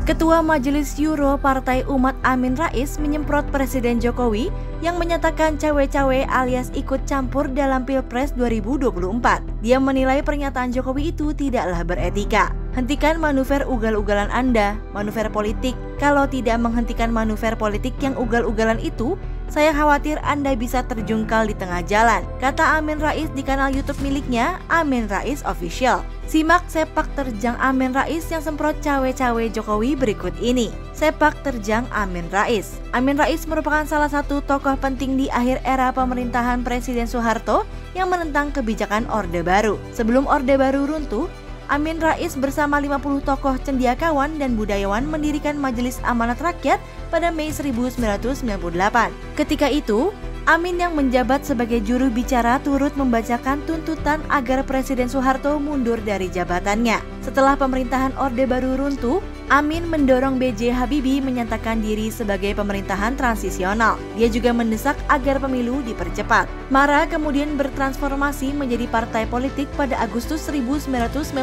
Ketua Majelis Syuro Partai Umat Amin Rais menyemprot Presiden Jokowi yang menyatakan cawe-cawe alias ikut campur dalam Pilpres 2024. Dia menilai pernyataan Jokowi itu tidaklah beretika. Hentikan manuver ugal-ugalan Anda, manuver politik. Kalau tidak menghentikan manuver politik yang ugal-ugalan itu, saya khawatir Anda bisa terjungkal di tengah jalan, kata Amin Rais di kanal YouTube miliknya, Amin Rais Official. Simak sepak terjang Amin Rais yang semprot cawe-cawe Jokowi berikut ini. Sepak terjang Amin Rais. Amin Rais merupakan salah satu tokoh penting di akhir era pemerintahan Presiden Soeharto yang menentang kebijakan Orde Baru. Sebelum Orde Baru runtuh, Amin Rais bersama 50 tokoh cendekiawan dan budayawan mendirikan Majelis Amanat Rakyat pada Mei 1998. Ketika itu, Amin yang menjabat sebagai juru bicara turut membacakan tuntutan agar Presiden Soeharto mundur dari jabatannya. Setelah pemerintahan Orde Baru runtuh, Amin mendorong B.J. Habibie menyatakan diri sebagai pemerintahan transisional. Dia juga mendesak agar pemilu dipercepat. MARA kemudian bertransformasi menjadi partai politik pada Agustus 1998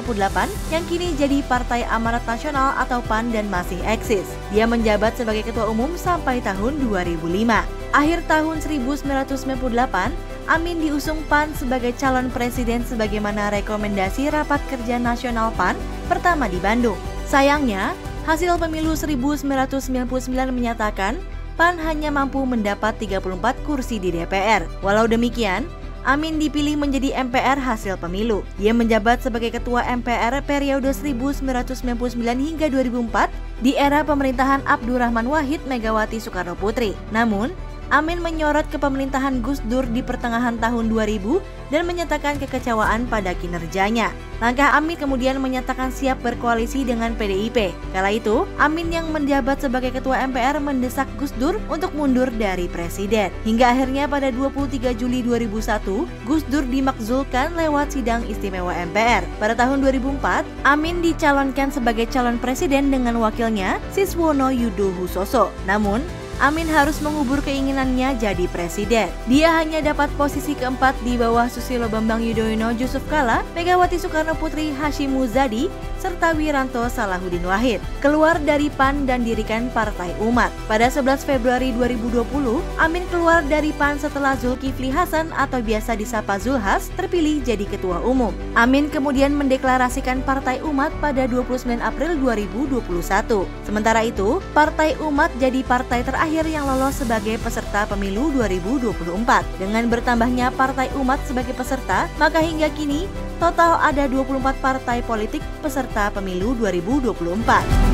yang kini jadi Partai Amanat Nasional atau PAN dan masih eksis. Dia menjabat sebagai ketua umum sampai tahun 2005. Akhir tahun 1998, Amin diusung PAN sebagai calon presiden sebagaimana rekomendasi Rapat Kerja Nasional PAN pertama di Bandung. Sayangnya, hasil pemilu 1999 menyatakan PAN hanya mampu mendapat 34 kursi di DPR. Walau demikian, Amin dipilih menjadi MPR hasil pemilu. Dia menjabat sebagai ketua MPR periode 1999 hingga 2004 di era pemerintahan Abdurrahman Wahid Megawati Soekarno Putri. Namun, Amin menyorot kepemerintahan Gus Dur di pertengahan tahun 2000 dan menyatakan kekecewaan pada kinerjanya. Langkah Amin kemudian menyatakan siap berkoalisi dengan PDIP. Kala itu, Amin yang menjabat sebagai ketua MPR mendesak Gus Dur untuk mundur dari presiden. Hingga akhirnya pada 23 Juli 2001, Gus Dur dimakzulkan lewat sidang istimewa MPR. Pada tahun 2004, Amin dicalonkan sebagai calon presiden dengan wakilnya Siswono Yudhohusoso. Namun, Amin harus mengubur keinginannya jadi presiden. Dia hanya dapat posisi keempat di bawah Susilo Bambang Yudhoyono Jusuf Kalla, Megawati Soekarno Putri Hashim Muzadi, serta Wiranto Salahuddin Wahid. Keluar dari PAN dan dirikan Partai Umat. Pada 11 Februari 2020, Amin keluar dari PAN setelah Zulkifli Hasan atau biasa disapa Zulhas terpilih jadi ketua umum. Amin kemudian mendeklarasikan Partai Umat pada 29 April 2021. Sementara itu, Partai Umat jadi partai terakhir yang lolos sebagai peserta pemilu 2024. Dengan bertambahnya Partai Umat sebagai peserta, maka hingga kini total ada 24 partai politik peserta pemilu 2024.